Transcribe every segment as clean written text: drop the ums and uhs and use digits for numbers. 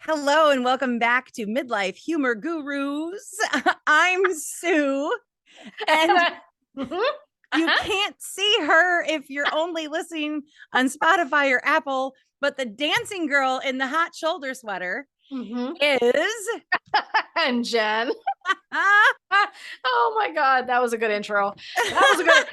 Hello and welcome back to Midlife Humor Gurus. I'm Sue, and Mhm. you Uh-huh. can't see her if you're only listening on Spotify or Apple, but the dancing girl in the hot shoulder sweater Mhm. is And Jen. ah, Oh my God, that was a good intro. That was a good.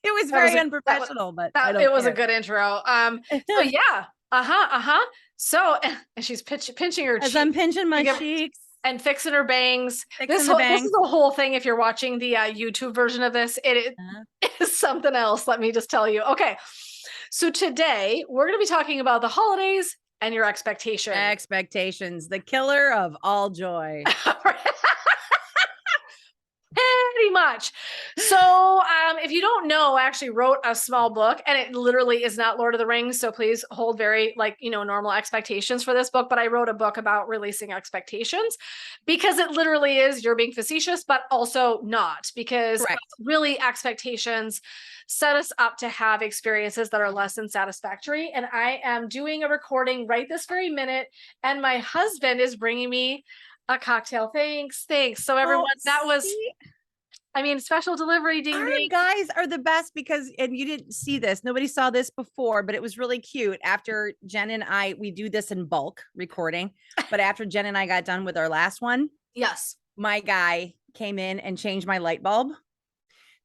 it was That was very a that was unprofessional, but I that. don't It was a care. good intro. So yeah. Uh-huh. So and she's pinching her As cheek I'm pinching to my give cheeks, and fixing her bangs. fixing the This bangs. is a whole thing. If you're watching the YouTube version of this, Uh, it is something else. Let me just tell you. Okay. So today we're going to be talking about the holidays and your expectations. Expectations, the killer of all joy. Pretty much. So, if you don't know, I actually wrote a small book, and it literally is not Lord of the Rings. So please hold very normal expectations for this book. But I wrote a book about releasing expectations because it literally is. You're being facetious, but also not, because Correct. really expectations set us up to have experiences that are less than satisfactory. And I am doing a recording right this very minute, and my husband is bringing me a cocktail. Thanks. So everyone, Oh, that was, see, I mean, special delivery, ding our ding. guys are the best because, and you didn't see this, nobody saw this before, but it was really cute. After Jen and I, we do this in bulk recording, but after Jen and I got done with our last one, Yes. my guy came in and changed my light bulb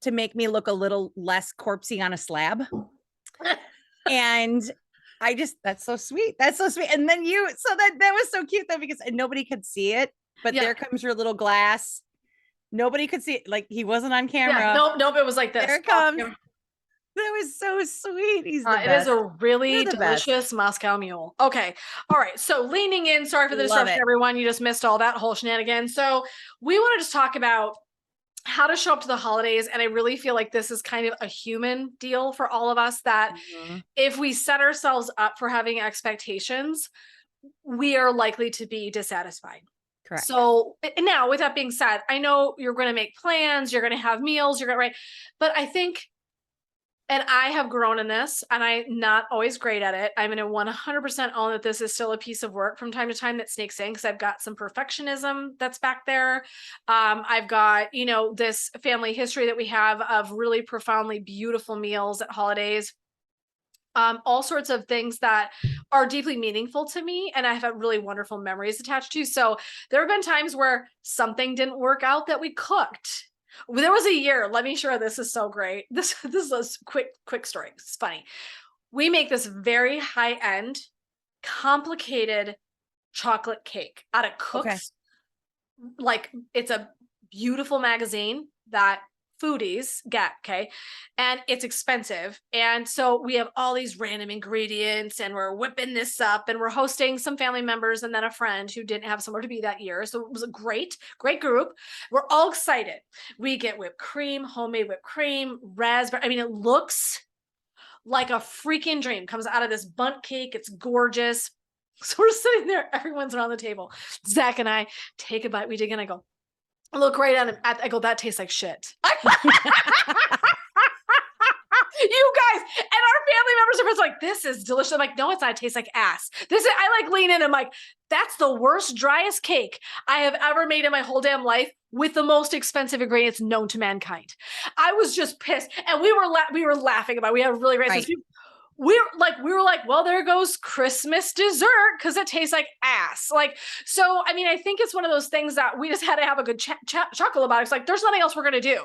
to make me look a little less corpsey on a slab. And I just, that's so sweet. That's so sweet. And then so that was so cute though, because nobody could see it, but Yeah. there comes your little glass. Nobody could see it. Like he wasn't on Yeah. camera. Nope. It was like There this. it comes. That was so sweet. He's the It is best. a You're really the best. delicious Moscow Mule. Okay. All right. So leaning in, sorry for the Love disruption, it. everyone. You just missed all that whole shenanigans. So we want to just talk about how to show up to the holidays. And I really feel like this is kind of a human deal for all of us, that Mhm. if we set ourselves up for having expectations, we are likely to be dissatisfied. Correct. So now, with that being said, I know you're going to make plans, you're going to have meals, you're going to, right? But I think, and I have grown in this, and I'm not always great at it. I'm going to 100% own that this is still a piece of work from time to time that sneaks in, because I've got some perfectionism that's back there. I've got, this family history that we have of really profoundly beautiful meals at holidays, all sorts of things that are deeply meaningful to me, and I have really wonderful memories attached to. So there have been times where something didn't work out that we cooked. There was a year, let me share, this is so great. This is a quick story. It's funny. We make this very high end, complicated chocolate cake out of Okay. Cooks. Like, it's a beautiful magazine that foodies get, okay? And it's expensive. And so we have all these random ingredients, and we're whipping this up, and we're hosting some family members and then a friend who didn't have somewhere to be that year. So it was a great group. We're all excited. We get whipped cream, homemade whipped cream, raspberry. I mean, it looks like a freaking dream. Comes out of this bundt cake. It's gorgeous. So we're sitting there, everyone's around the table. Zach and I take a bite. We dig in. I go, I look right at him. I go, that tastes like shit. You guys, and our family members are just like, this is delicious. I'm like, no, it's not. It tastes like ass. I like lean in. I'm like, that's the worst, driest cake I have ever made in my whole damn life, with the most expensive ingredients known to mankind. I was just pissed, and we were laughing about it. We had a really great sense. Right. We were like, well, there goes Christmas dessert because it tastes like ass. Like, so I mean, I think it's one of those things that we just had to have a good chuckle about. It's like, there's nothing else we're gonna do.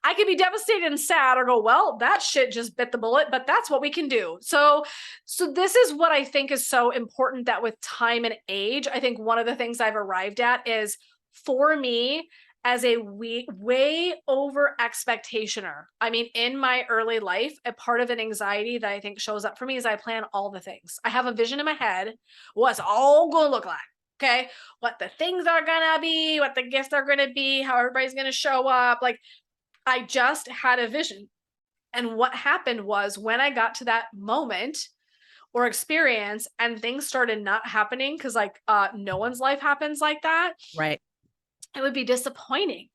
I could be devastated and sad, or go, well, that shit just bit the bullet, but that's what we can do. So this is what I think is so important, that with time and age, I think one of the things I've arrived at is, for me, as a way over expectationer. I mean, in my early life, a part of an anxiety that I think shows up for me is I plan all the things. I have a vision in my head, what's all going to look like. Okay. What the things are going to be, what the gifts are going to be, how everybody's going to show up. Like, I just had a vision. And what happened was, when I got to that moment or experience and things started not happening, because no one's life happens like that, Right. it would be disappointing.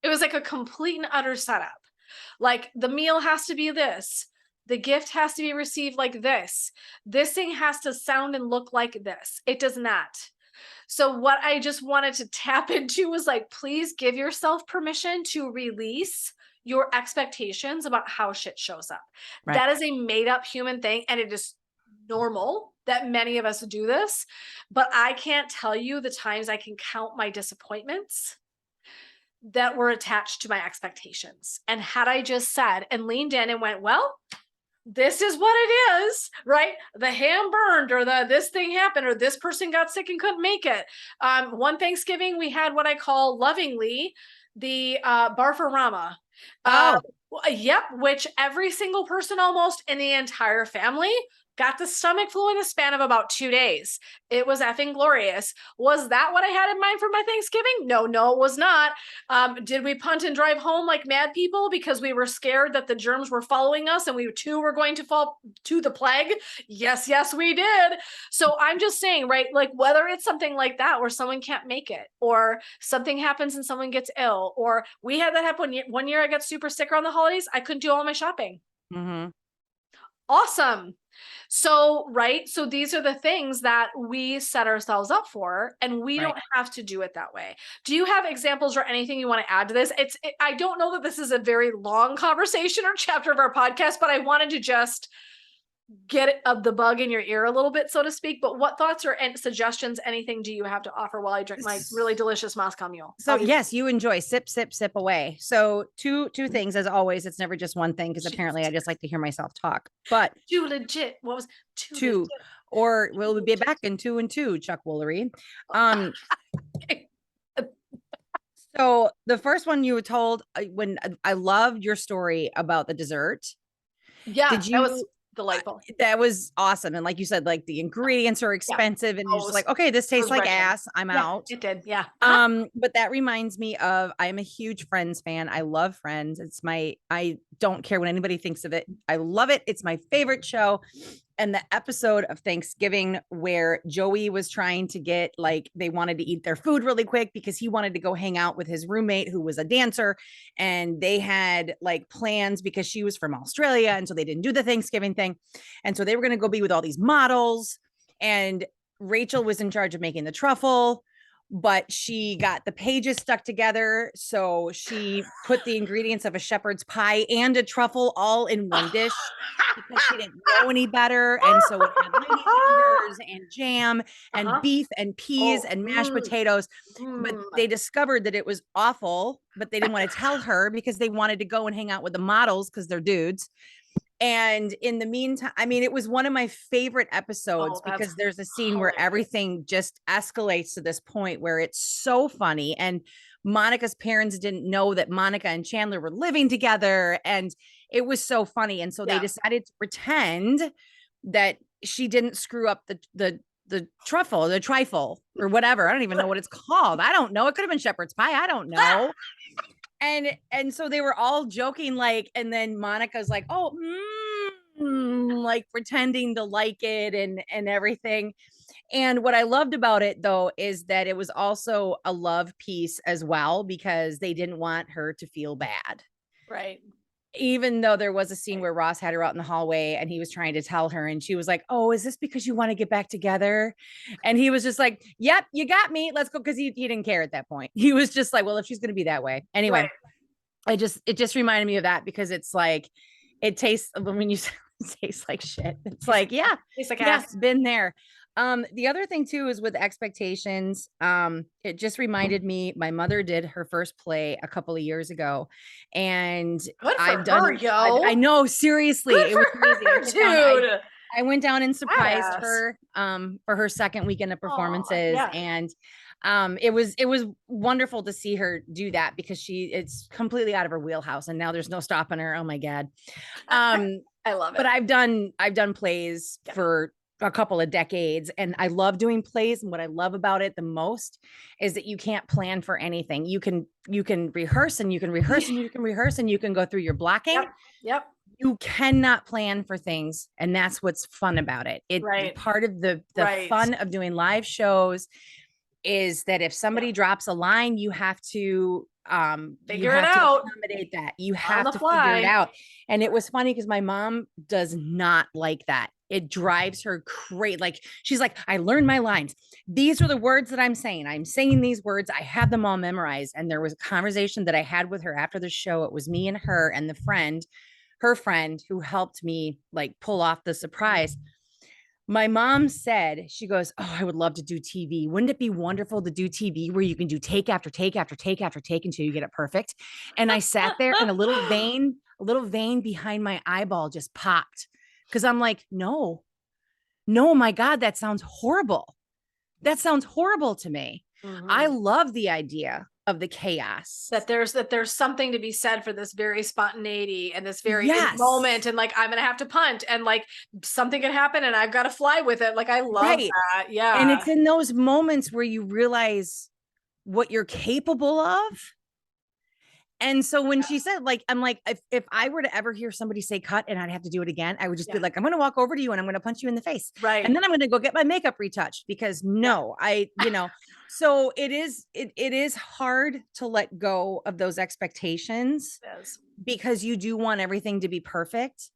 It was like a complete and utter setup. Like, the meal has to be this. The gift has to be received like this. This thing has to sound and look like this. It does not. So what I just wanted to tap into was like, please give yourself permission to release your expectations about how shit shows up. Right. That is a made up human thing. And it is normal that many of us do this. But I can't tell you the times I can count my disappointments that were attached to my expectations. And had I just said and leaned in and went, well, this is what it is, right? The ham burned, or this thing happened, or this person got sick and couldn't make it. One Thanksgiving, we had what I call lovingly the Barfarama. Yep, which every single person almost in the entire family got the stomach flu in the span of about 2 days. It was effing glorious. Was that what I had in mind for my Thanksgiving? No, it was not. Did we punt and drive home like mad people because we were scared that the germs were following us and we too were going to fall to the plague? Yes, we did. So I'm just saying, right? Like whether it's something like that where someone can't make it, or something happens and someone gets ill, or we had that happen one year. I got super sick around the holidays. I couldn't do all my shopping. Mm-hmm. Awesome. So, right. So these are the things that we set ourselves up for, and we don't have to do it that way. Do you have examples or anything you want to add to this? I don't know that this is a very long conversation or chapter of our podcast, but I wanted to just get the bug in your ear a little bit, so to speak. But what thoughts or suggestions, anything do you have to offer while I drink my really delicious Moscow Mule? So yes, you enjoy sip, away. So two things, as always. It's never just one thing, because apparently I just like to hear myself talk. But too legit. What was two? Or we'll be back in 2 and 2, Chuck Woolery. So the first one you were told, when I loved your story about the dessert. Yeah, that was delightful. That was awesome. And like you said, like the ingredients are expensive, and you're just like, okay, this tastes like ass. I'm out. It did. Yeah. But that reminds me of, I'm a huge Friends fan. I love Friends. I don't care what anybody thinks of it. I love it. It's my favorite show. And the episode of Thanksgiving where Joey was trying to get, like, they wanted to eat their food really quick because he wanted to go hang out with his roommate who was a dancer, and they had like plans because she was from Australia. And so they didn't do the Thanksgiving thing. And so they were going to go be with all these models, and Rachel was in charge of making the truffle, but she got the pages stuck together. So she put the ingredients of a shepherd's pie and a truffle all in one dish because she didn't know any better. And so it had lady fingers and jam and beef and peas and mashed potatoes. But they discovered that it was awful, but they didn't want to tell her because they wanted to go and hang out with the models because they're dudes. And in the meantime, I mean, it was one of my favorite episodes because there's a scene where everything just escalates to this point where it's so funny. And Monica's parents didn't know that Monica and Chandler were living together. And it was so funny. And so they decided to pretend that she didn't screw up the truffle, the trifle, or whatever. I don't even know what it's called. I don't know. It could have been shepherd's pie. I don't know. And so they were all joking, like, and then Monica's like, oh, like pretending to like it and everything. And what I loved about it, though, is that it was also a love piece as well, because they didn't want her to feel bad. Right. Even though there was a scene where Ross had her out in the hallway and he was trying to tell her, and she was like, oh, is this because you want to get back together? And he was just like, yep, you got me. Let's go. Because he didn't care at that point. He was just like, well, if she's going to be that way. Anyway, it just reminded me of that, because it's like, it tastes, when you say it tastes like shit, it's like, yeah, tastes like ass. Been there. The other thing too is with expectations. It just reminded me, my mother did her first play a couple of years ago, and I've done. I know, seriously, it was crazy. I went down and surprised her for her second weekend of performances, and it was wonderful to see her do that, because it's completely out of her wheelhouse, and now there's no stopping her. Oh my God. I love it. But I've done plays for a couple of decades, and I love doing plays. And what I love about it the most is that you can't plan for anything. You can rehearse, and you can rehearse, and you can rehearse, and you can go through your blocking. Yep. You cannot plan for things. And that's what's fun about it. It's part of the fun of doing live shows is that if somebody drops a line, you have to Figure it out. accommodate that. You On have the to figure it fly. out. And it was funny because my mom does not like that. It drives her crazy. Like she's like, I learned my lines. These are the words that I'm saying. I'm saying these words. I have them all memorized. And there was a conversation that I had with her after the show. It was me and her and the friend, her friend, who helped me like pull off the surprise. My mom said, she goes, oh, I would love to do TV. Wouldn't it be wonderful to do TV where you can do take after take after take after take until you get it perfect? And I sat there and a little vein behind my eyeball just popped. Cause I'm like, no, my God, that sounds horrible. That sounds horrible to me. I love the idea of the chaos. That there's something to be said for this very spontaneity and this very moment, and like I'm gonna have to punt and like something could happen and I've got to fly with it. Like I love that. Yeah. And it's in those moments where you realize what you're capable of. And so when she said, like, I'm like, if I were to ever hear somebody say cut and I'd have to do it again, I would just be like, I'm going to walk over to you and I'm going to punch you in the face. Right. And then I'm going to go get my makeup retouched because so it is hard to let go of those expectations because you do want everything to be perfect,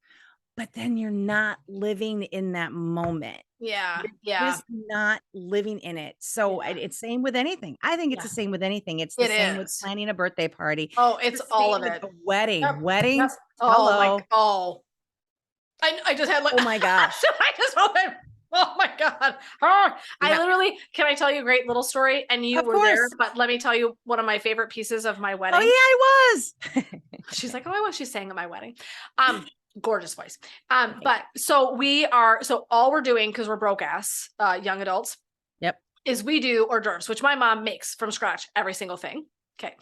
but then you're not living in that moment. Yeah. You're just not living in it. So it's same with anything. I think it's the same with anything. It's the same with planning a birthday party. Oh, it's all of it. A wedding. Weddings. Oh, I just had like, oh my gosh. Oh my God. I literally, can I tell you a great little story? And you were there, but let me tell you one of my favorite pieces of my wedding. Oh yeah, I was. She's like, oh, I was. She sang at my wedding. Gorgeous voice. But so all we're doing, because we're broke ass young adults, is we do hors d'oeuvres, which my mom makes from scratch, every single thing. Okay.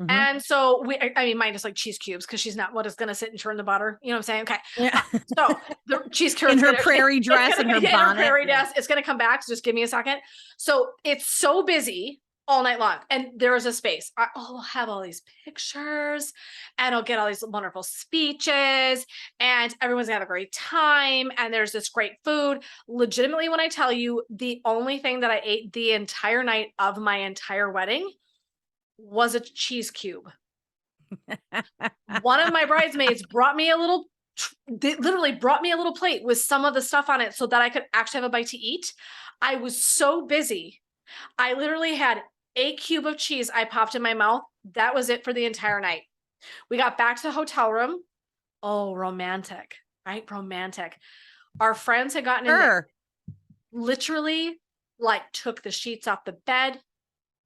And so I mean, mine is like cheese cubes because she's not what is going to sit and churn the butter. You know what I'm saying? Okay. Yeah. So the cheese cubes in her prairie dress and her bonnet. Prairie dress. It's going to come back. So just give me a second. So it's so busy all night long. And there is a space. I'll have all these pictures and I'll get all these wonderful speeches and everyone's gonna have a great time. And there's this great food. Legitimately, when I tell you, the only thing that I ate the entire night of my entire wedding was a cheese cube. One of my bridesmaids brought me they literally brought me a little plate with some of the stuff on it so that I could actually have a bite to eat. I was so busy. I literally had a cube of cheese I popped in my mouth. That was it for the entire night. We got back to the hotel room. Oh, romantic, right? Romantic. Our friends had gotten in there, literally like took the sheets off the bed,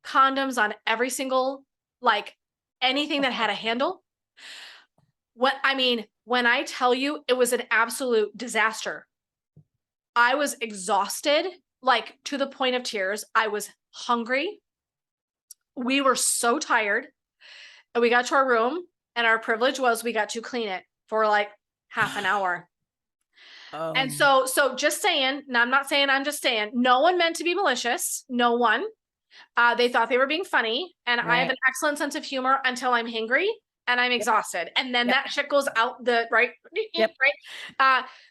condoms on every single, like anything that had a handle. When I tell you, it was an absolute disaster. I was exhausted, like to the point of tears. I was hungry. We were so tired. And we got to our room and our privilege was we got to clean it for like half an hour. Oh. And so just saying, now I'm not saying, I'm just saying, no one meant to be malicious. No one. They thought they were being funny. And I have an excellent sense of humor until I'm hangry and I'm exhausted. And then that shit goes out the right.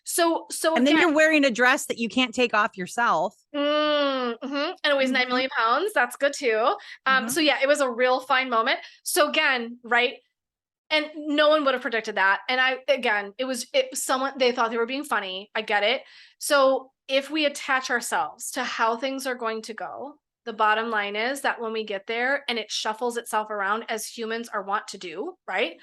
So and then you're wearing a dress that you can't take off yourself. And it weighs 9 million pounds. That's good too. So yeah, it was a real fine moment. So again, right. And no one would have predicted that. And it was someone, they thought they were being funny. I get it. So if we attach ourselves to how things are going to go, the bottom line is that when we get there and it shuffles itself around as humans are wont to do, right?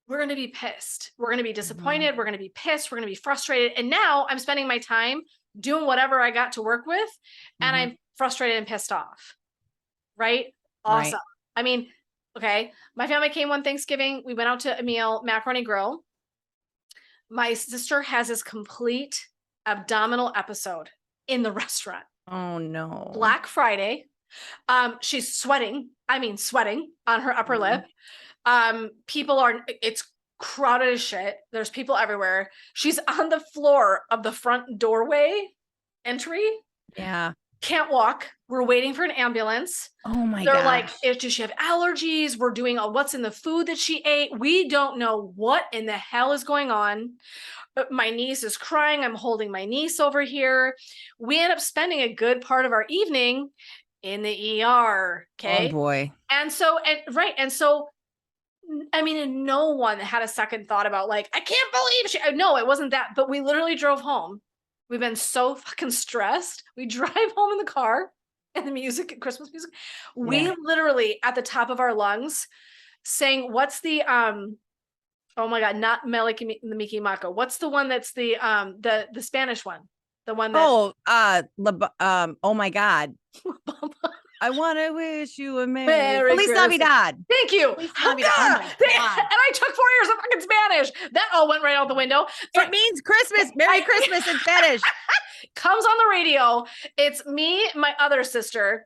We're going to be pissed. We're going to be disappointed. We're going to be pissed. We're going to be frustrated. And now I'm spending my time doing whatever I got to work with. And I'm frustrated and pissed off. Right? Awesome. Right. I mean, okay. My family came one Thanksgiving. We went out to Emil Macaroni Grill. My sister has this complete abdominal episode in the restaurant. Oh no. Black Friday. She's sweating on her upper lip. It's crowded as shit. There's people everywhere. She's on the floor of the front doorway entry. Yeah. Can't walk. We're waiting for an ambulance. Oh my God. They're like, does she have allergies? We're doing what's in the food that she ate. We don't know what in the hell is going on. My niece is crying. I'm holding my niece over here. We end up spending a good part of our evening in the ER. Okay. Oh boy. And so, I mean, and no one had a second thought about like, I can't believe she, no, it wasn't that, but we literally drove home. We've been so fucking stressed. We drive home in the car and the music, Christmas music. We literally at the top of our lungs sang, what's the, oh my God, not Meliki the Miki Mako. What's the one that's the Spanish one? The one that, Oh my God. I want to wish you a Merry Feliz Christmas. Navidad. Thank you. Feliz Oh, Navidad. Oh my God. And I took 4 years of fucking Spanish. That all went right out the window. It means Christmas. Merry Christmas in Spanish. Comes on the radio. It's me, my other sister,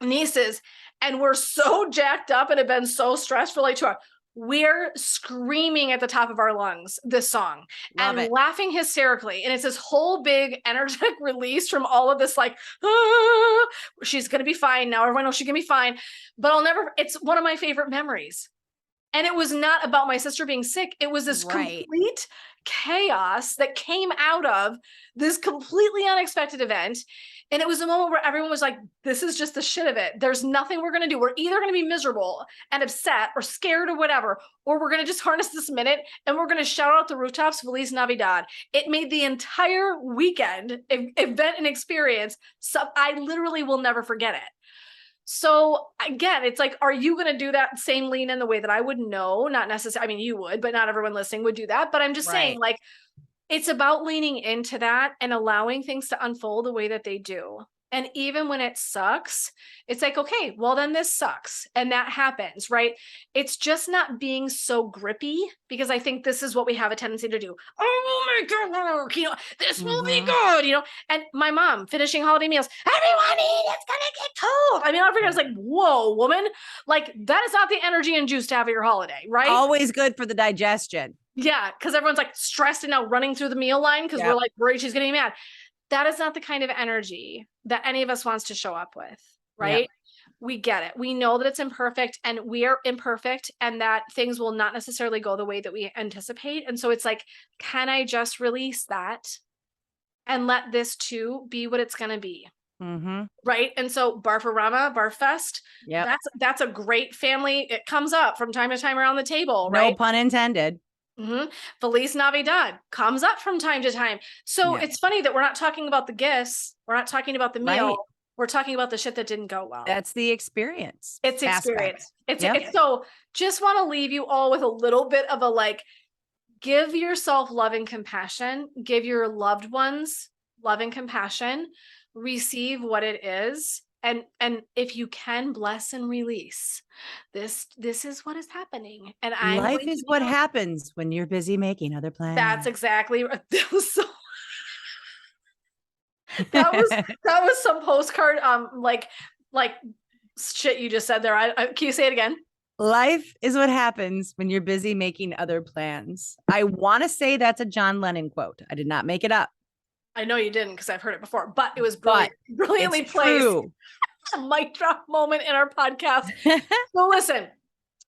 nieces, and we're so jacked up and have been so stressed for like 2 hours. We're screaming at the top of our lungs this song and laughing hysterically. And it's this whole big energetic release from all of this, like, she's going to be fine now. Everyone knows she's going to be fine. But it's one of my favorite memories. And it was not about my sister being sick. It was this complete chaos that came out of this completely unexpected event. And it was a moment where everyone was like, this is just the shit of it. There's nothing we're going to do. We're either going to be miserable and upset or scared or whatever, or we're going to just harness this minute and we're going to shout out the rooftops, Feliz Navidad. It made the entire weekend event and experience. So I literally will never forget it. So again, it's like, are you going to do that same lean in the way that I would? No, not necessarily. I mean, you would, but not everyone listening would do that. But I'm just saying, like, it's about leaning into that and allowing things to unfold the way that they do. And even when it sucks, it's like, okay, well, then this sucks. And that happens, right? It's just not being so grippy, because I think this is what we have a tendency to do. Oh my God, this will be good, And my mom finishing holiday meals, everyone eat, it's going to get cold. I mean, I was like, whoa, woman, like that is not the energy and juice to have at your holiday, right? Always good for the digestion. Yeah, because everyone's like stressed and now running through the meal line because we're like worried she's getting mad. That is not the kind of energy that any of us wants to show up with, right? Yep. We get it. We know that it's imperfect and we are imperfect and that things will not necessarily go the way that we anticipate. And so it's like, can I just release that and let this too be what it's going to be? Right. And so Barfarama, Barfest, that's a great family. It comes up from time to time around the table, right? No pun intended. Feliz Navidad comes up from time to time. So it's funny that we're not talking about the gifts. We're not talking about the meal. Right. We're talking about the shit that didn't go well. That's the experience. It's experience. It's so just want to leave you all with a little bit of a like, give yourself love and compassion, give your loved ones love and compassion, receive what it is. And if you can, bless and release. This is what is happening. And life is what happens when you're busy making other plans. That's exactly right. That was so that was some postcard like shit you just said there. Can you say it again? Life is what happens when you're busy making other plans. I want to say that's a John Lennon quote. I did not make it up. I know you didn't because I've heard it before, but it was brilliantly placed. True. A mic drop moment in our podcast. So listen,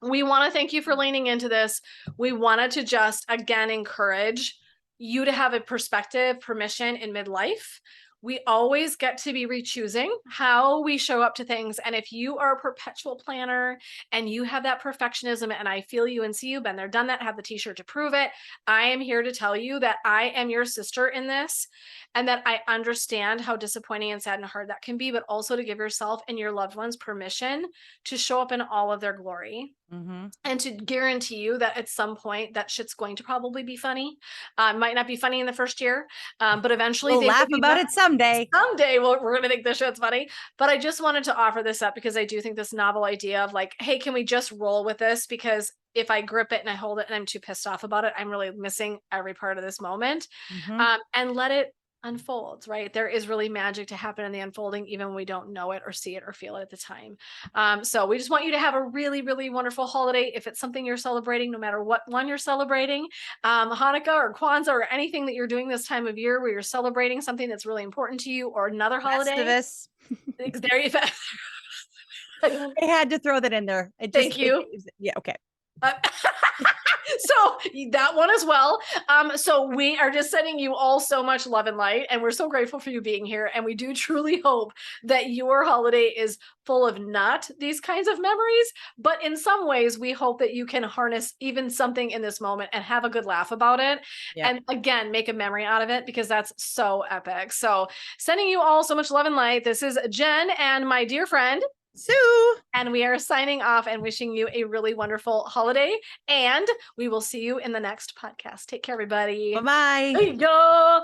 we want to thank you for leaning into this. We wanted to just, again, encourage you to have a perspective, permission in midlife. We always get to be rechoosing how we show up to things. And if you are a perpetual planner and you have that perfectionism, and I feel you and see you, been there, done that, have the t-shirt to prove it, I am here to tell you that I am your sister in this and that I understand how disappointing and sad and hard that can be, but also to give yourself and your loved ones permission to show up in all of their glory. And to guarantee you that at some point that shit's going to probably be funny. Might not be funny in the first year, but eventually we'll laugh about it someday. Someday we're going to think this shit's funny. But I just wanted to offer this up because I do think this novel idea of like, hey, can we just roll with this? Because if I grip it and I hold it and I'm too pissed off about it, I'm really missing every part of this moment. And let it unfolds, right? There is really magic to happen in the unfolding, even when we don't know it or see it or feel it at the time. So we just want you to have a really, really wonderful holiday. If it's something you're celebrating, no matter what one you're celebrating, Hanukkah or Kwanzaa or anything that you're doing this time of year where you're celebrating something that's really important to you or another holiday. There you go. I had to throw that in there. Thank you. Yeah. Okay. So that one as well. So we are just sending you all so much love and light, and we're so grateful for you being here. And we do truly hope that your holiday is full of not these kinds of memories, but in some ways, we hope that you can harness even something in this moment and have a good laugh about it. Yeah. And again, make a memory out of it, because that's so epic. So sending you all so much love and light. This is Jen and my dear friend Sue. and we are signing off and wishing you a really wonderful holiday. And we will see you in the next podcast. Take care, everybody. Bye-bye. There you go.